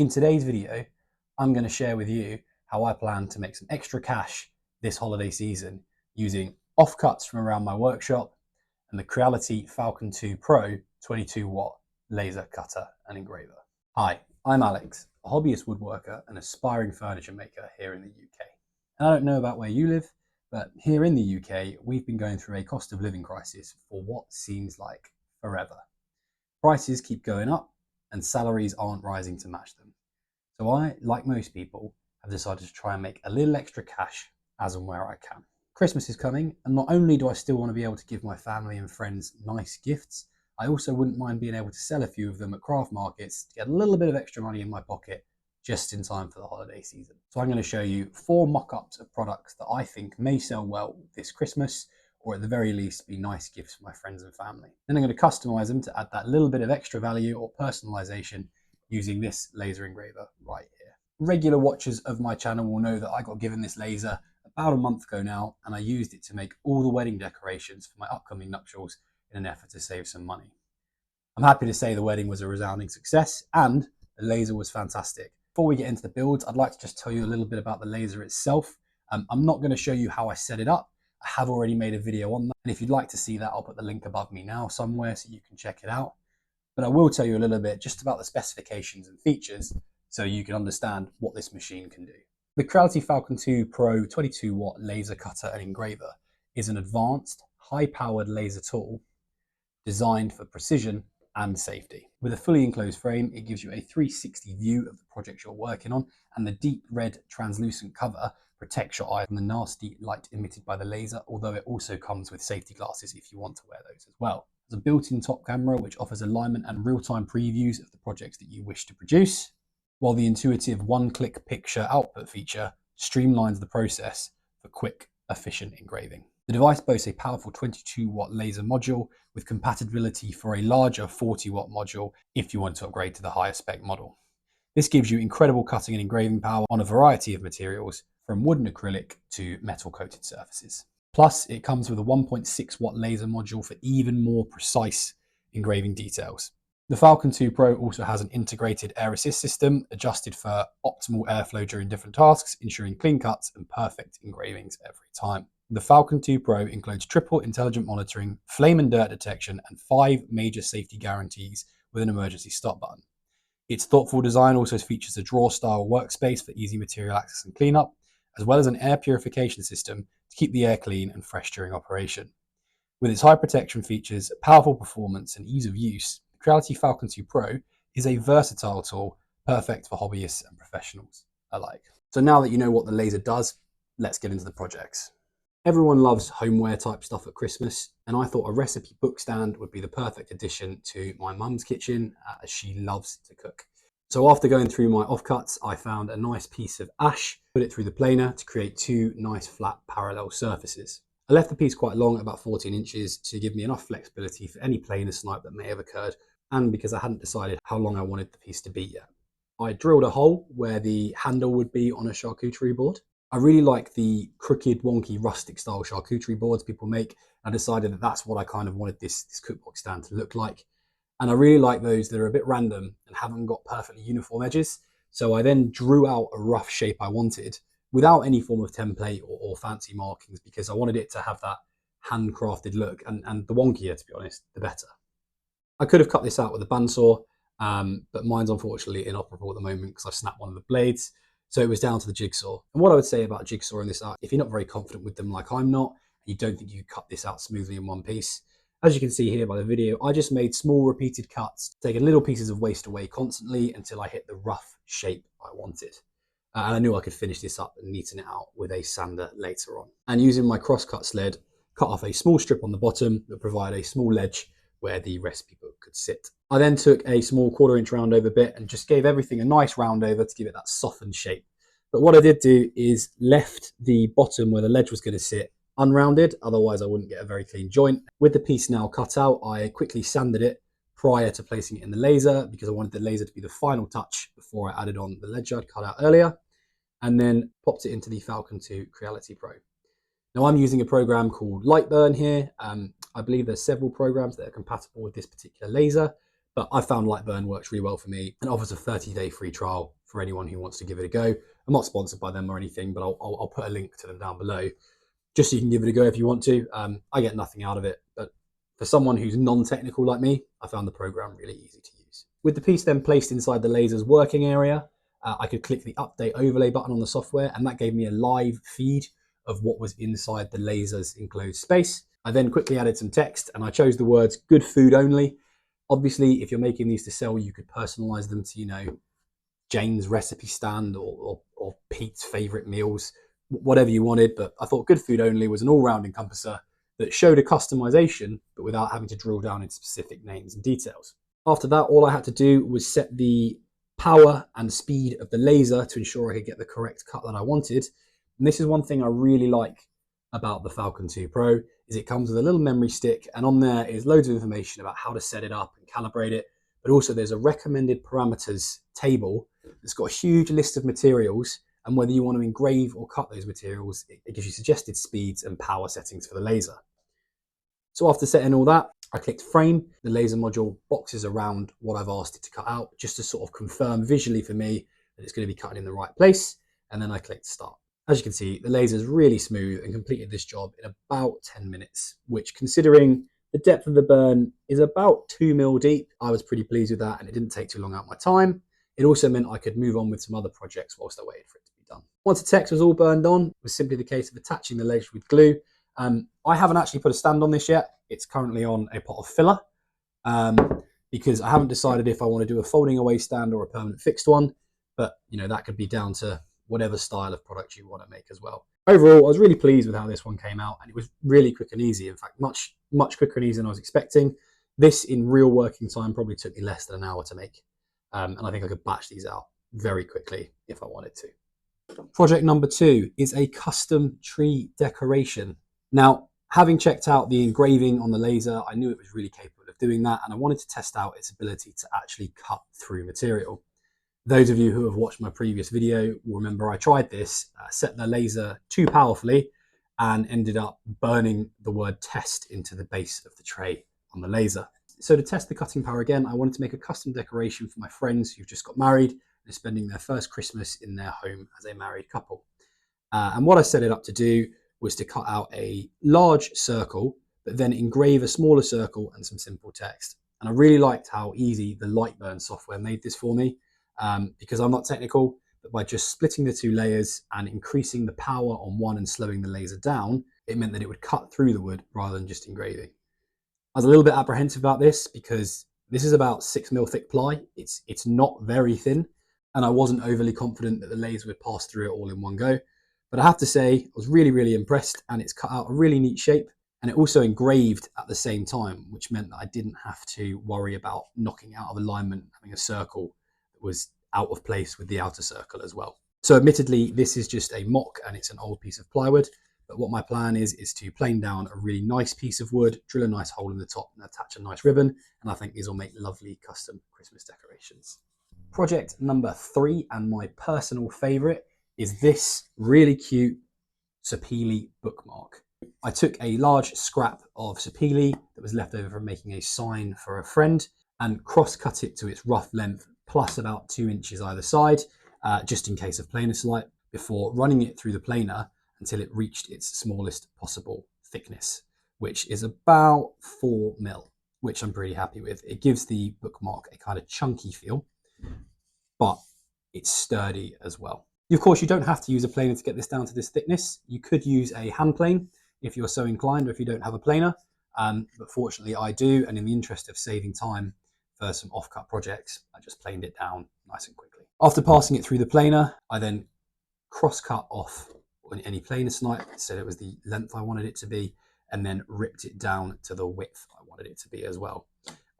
In today's video, I'm going to share with you how I plan to make some extra cash this holiday season using offcuts from around my workshop and the Creality Falcon 2 Pro 22-watt laser cutter and engraver. Hi, I'm Alex, a hobbyist woodworker and aspiring furniture maker here in the UK. And I don't know about where you live, but here in the UK, we've been going through a cost of living crisis for what seems like forever. Prices keep going up and salaries aren't rising to match them. So I, like most people, have decided to try and make a little extra cash as and where I can. Christmas is coming, and not only do I still want to be able to give my family and friends nice gifts, I also wouldn't mind being able to sell a few of them at craft markets to get a little bit of extra money in my pocket just in time for the holiday season. So I'm going to show you 4 mock-ups of products that I think may sell well this Christmas, or at the very least be nice gifts for my friends and family. Then I'm going to customize them to add that little bit of extra value or personalization using this laser engraver right here. Regular watchers of my channel will know that I got given this laser about a month ago now, and I used it to make all the wedding decorations for my upcoming nuptials in an effort to save some money. I'm happy to say the wedding was a resounding success and the laser was fantastic. Before we get into the builds, I'd like to just tell you a little bit about the laser itself. I'm not going to show you how I set it up. I have already made a video on that, and if you'd like to see that, I'll put the link above me now somewhere so you can check it out. But I will tell you a little bit just about the specifications and features so you can understand what this machine can do. The Creality Falcon 2 Pro 22-watt laser cutter and engraver is an advanced, high-powered laser tool designed for precision and safety. With a fully enclosed frame, it gives you a 360 view of the project you're working on, and the deep red translucent cover protects your eye from the nasty light emitted by the laser, although it also comes with safety glasses if you want to wear those as well. There's a built-in top camera which offers alignment and real-time previews of the projects that you wish to produce, while the intuitive one-click picture output feature streamlines the process for quick, efficient engraving. The device boasts a powerful 22-watt laser module with compatibility for a larger 40-watt module if you want to upgrade to the higher spec model. This gives you incredible cutting and engraving power on a variety of materials, from wood and acrylic to metal-coated surfaces. Plus, it comes with a 1.6-watt laser module for even more precise engraving details. The Falcon 2 Pro also has an integrated air assist system adjusted for optimal airflow during different tasks, ensuring clean cuts and perfect engravings every time. The Falcon 2 Pro includes triple intelligent monitoring, flame and dirt detection, and 5 major safety guarantees with an emergency stop button. Its thoughtful design also features a drawer-style workspace for easy material access and cleanup, as well as an air purification system to keep the air clean and fresh during operation. With its high protection features, powerful performance, and ease of use, the Creality Falcon 2 Pro is a versatile tool perfect for hobbyists and professionals alike. So now that you know what the laser does, let's get into the projects. Everyone loves homeware type stuff at Christmas, and I thought a recipe book stand would be the perfect addition to my mum's kitchen, as she loves to cook. So after going through my offcuts, I found a nice piece of ash, put it through the planer to create 2 nice flat parallel surfaces. I left the piece quite long, about 14 inches, to give me enough flexibility for any planer snipe that may have occurred, and because I hadn't decided how long I wanted the piece to be yet. I drilled a hole where the handle would be on a charcuterie board. I really like the crooked, wonky, rustic style charcuterie boards people make. I decided that that's what I kind of wanted this cookbook stand to look like. And I really like those that are a bit random and haven't got perfectly uniform edges. So I then drew out a rough shape I wanted without any form of template or fancy markings, because I wanted it to have that handcrafted look, and the wonkier, to be honest, the better. I could have cut this out with a bandsaw, but mine's unfortunately inoperable at the moment because I've snapped one of the blades. So it was down to the jigsaw. And what I would say about jigsaw in this art, if you're not very confident with them like I'm not, and you don't think you cut this out smoothly in one piece, as you can see here by the video, I just made small repeated cuts, taking little pieces of waste away constantly until I hit the rough shape I wanted. And I knew I could finish this up and neaten it out with a sander later on. And using my crosscut sled, cut off a small strip on the bottom that provided a small ledge where the recipe book could sit. I then took a small 1/4 inch round over bit and just gave everything a nice round over to give it that softened shape. But what I did do is left the bottom where the ledge was going to sit unrounded, otherwise I wouldn't get a very clean joint. With the piece now cut out, I quickly sanded it prior to placing it in the laser because I wanted the laser to be the final touch before I added on the ledge I'd cut out earlier, and then popped it into the Falcon 2 Creality Pro. Now I'm using a program called Lightburn here. I believe there's several programs that are compatible with this particular laser, but I found Lightburn works really well for me and offers a 30-day free trial for anyone who wants to give it a go. I'm not sponsored by them or anything, but I'll put a link to them down below just so you can give it a go if you want to. I get nothing out of it, but for someone who's non-technical like me, I found the program really easy to use. With the piece then placed inside the laser's working area, I could click the update overlay button on the software, and that gave me a live feed of what was inside the laser's enclosed space. I then quickly added some text, and I chose the words "good food only." Obviously, if you're making these to sell, you could personalize them to, you know, Jane's recipe stand or Pete's favorite meals, whatever you wanted. But I thought good food only was an all-round encompasser that showed a customization, but without having to drill down into specific names and details. After that, all I had to do was set the power and speed of the laser to ensure I could get the correct cut that I wanted. And this is one thing I really like about the Falcon 2 Pro, is it comes with a little memory stick, and on there is loads of information about how to set it up and calibrate it. But also there's a recommended parameters table that's got a huge list of materials, and whether you want to engrave or cut those materials, it gives you suggested speeds and power settings for the laser. So after setting all that, I clicked frame. The laser module boxes around what I've asked it to cut out, just to sort of confirm visually for me that it's going to be cutting in the right place. And then I clicked start. As you can see, the laser is really smooth and completed this job in about 10 minutes, which, considering the depth of the burn is about 2 mil deep, I was pretty pleased with that, and it didn't take too long out of my time. It also meant I could move on with some other projects whilst I waited for it to be done. Once the text was all burned on, it was simply the case of attaching the laser with glue. I haven't actually put a stand on this yet. It's currently on a pot of filler because I haven't decided if I want to do a folding away stand or a permanent fixed one, but you know, that could be down to whatever style of product you want to make as well. Overall, I was really pleased with how this one came out, and it was really quick and easy. In fact, much quicker and easier than I was expecting. This, in real working time, probably took me less than an hour to make. And I think I could batch these out very quickly if I wanted to. Project number 2 is a custom tree decoration. Now, having checked out the engraving on the laser, I knew it was really capable of doing that, and I wanted to test out its ability to actually cut through material. Those of you who have watched my previous video will remember I tried this, set the laser too powerfully, and ended up burning the word test into the base of the tray on the laser. So to test the cutting power again, I wanted to make a custom decoration for my friends who've just got married and are spending their first Christmas in their home as a married couple. And what I set it up to do was to cut out a large circle, but then engrave a smaller circle and some simple text. And I really liked how easy the Lightburn software made this for me, because I'm not technical, but by just splitting the 2 layers and increasing the power on one and slowing the laser down, it meant that it would cut through the wood rather than just engraving. I was a little bit apprehensive about this because this is about 6 mil thick ply. It's not very thin, and I wasn't overly confident that the laser would pass through it all in one go. But I have to say, I was really impressed, and it's cut out a really neat shape, and it also engraved at the same time, which meant that I didn't have to worry about knocking out of alignment, having a circle that was out of place with the outer circle as well. So admittedly, this is just a mock and it's an old piece of plywood, but what my plan is to plane down a really nice piece of wood, drill a nice hole in the top and attach a nice ribbon, and I think these will make lovely custom Christmas decorations. Project number 3, and my personal favorite, is this really cute sapele bookmark. I took a large scrap of sapele that was left over from making a sign for a friend and cross-cut it to its rough length, plus about 2 inches either side, just in case of planer slight, before running it through the planer until it reached its smallest possible thickness, which is about 4 mil, which I'm pretty happy with. It gives the bookmark a kind of chunky feel, but it's sturdy as well. Of course, you don't have to use a planer to get this down to this thickness. You could use a hand plane if you're so inclined, or if you don't have a planer. But fortunately I do, and in the interest of saving time for some off-cut projects, I just planed it down nice and quickly. After passing it through the planer, I then cross-cut off any planer snipe, said it was the length I wanted it to be, and then ripped it down to the width I wanted it to be as well.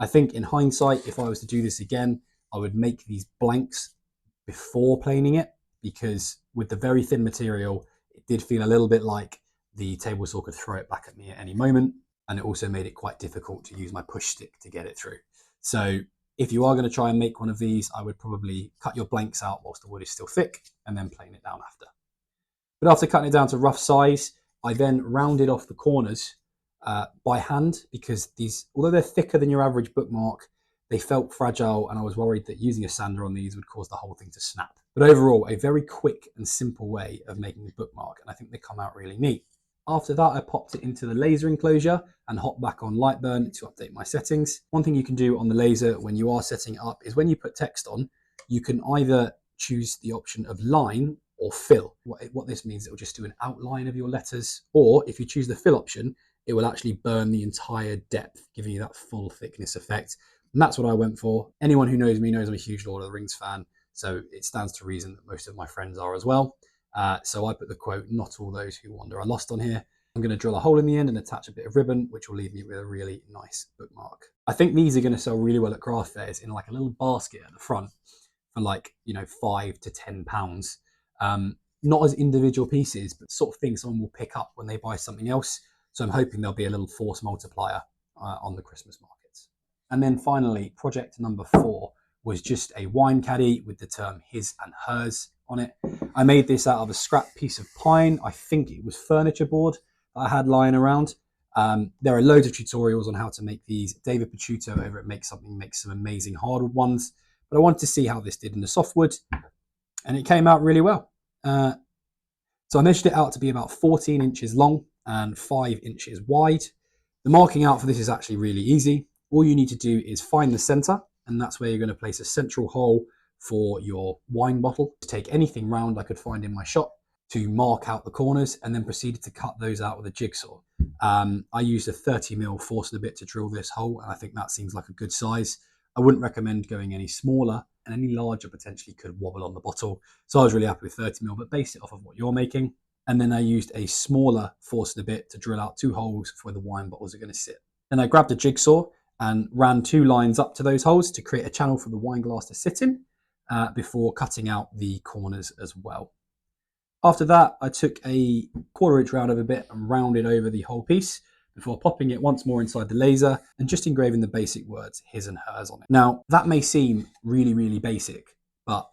I think in hindsight, if I was to do this again, I would make these blanks before planing it, because with the very thin material, it did feel a little bit like the table saw could throw it back at me at any moment. And it also made it quite difficult to use my push stick to get it through. So if you are going to try and make one of these, I would probably cut your blanks out whilst the wood is still thick and then plane it down after. But after cutting it down to rough size, I then rounded off the corners by hand, because these, although they're thicker than your average bookmark, they felt fragile, and I was worried that using a sander on these would cause the whole thing to snap. But overall, a very quick and simple way of making a bookmark, and I think they come out really neat. After that, I popped it into the laser enclosure and hopped back on Lightburn to update my settings. One thing you can do on the laser when you are setting it up is when you put text on, you can either choose the option of line or fill. What this means, it will just do an outline of your letters, or if you choose the fill option, it will actually burn the entire depth, giving you that full thickness effect. And that's what I went for. Anyone who knows me knows I'm a huge Lord of the Rings fan, so it stands to reason that most of my friends are as well. So I put the quote, "Not all those who wander are lost" on here. I'm going to drill a hole in the end and attach a bit of ribbon, which will leave me with a really nice bookmark. I think these are going to sell really well at craft fairs in like a little basket at the front for like, you know, £5 to £10. Not as individual pieces, but sort of thing someone will pick up when they buy something else. So I'm hoping there'll be a little force multiplier on the Christmas markets. And then finally, project number 4 was just a wine caddy with the term his and hers on it. I made this out of a scrap piece of pine. I think it was furniture board that I had lying around. There are loads of tutorials on how to make these. David Picciuto over at Make Something makes some amazing hardwood ones, but I wanted to see how this did in the softwood, and it came out really well. So I measured it out to be about 14 inches long and 5 inches wide. The marking out for this is actually really easy. All you need to do is find the center, and that's where you're going to place a central hole for your wine bottle. Take anything round I could find in my shop to mark out the corners, and then proceeded to cut those out with a jigsaw. I used a 30mm force and a bit to drill this hole, and I think that seems like a good size. I wouldn't recommend going any smaller, and any larger potentially could wobble on the bottle. So I was really happy with 30mm, but base it off of what you're making. And then I used a smaller force and a bit to drill out 2 holes for where the wine bottles are going to sit. Then I grabbed a jigsaw and ran 2 lines up to those holes to create a channel for the wine glass to sit in, before cutting out the corners as well. After that, I took a 1/4 inch round of a bit and rounded over the whole piece before popping it once more inside the laser and just engraving the basic words his and hers on it. Now, that may seem really, really basic, but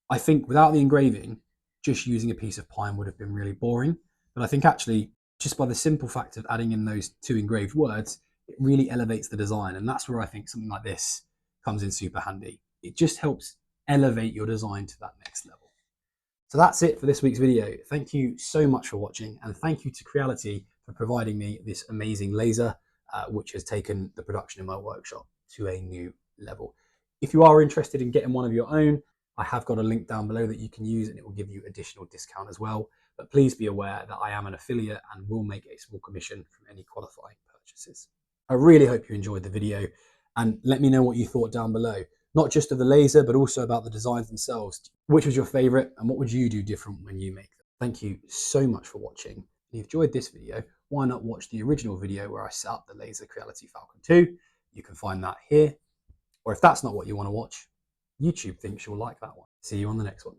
I think without the engraving, just using a piece of pine would have been really boring. But I think actually, just by the simple fact of adding in those 2 engraved words, it really elevates the design. And that's where I think something like this comes in super handy. It just helps elevate your design to that next level. So that's it for this week's video. Thank you so much for watching, and thank you to Creality for providing me this amazing laser, which has taken the production in my workshop to a new level. If you are interested in getting one of your own, I have got a link down below that you can use, and it will give you additional discount as well. But please be aware that I am an affiliate and will make a small commission from any qualifying purchases. I really hope you enjoyed the video, and let me know what you thought down below. Not just of the laser, but also about the designs themselves. Which was your favorite, and what would you do different when you make them? Thank you so much for watching. If you enjoyed this video, why not watch the original video where I set up the Laser Creality Falcon 2? You can find that here. Or if that's not what you want to watch, YouTube thinks you'll like that one. See you on the next one.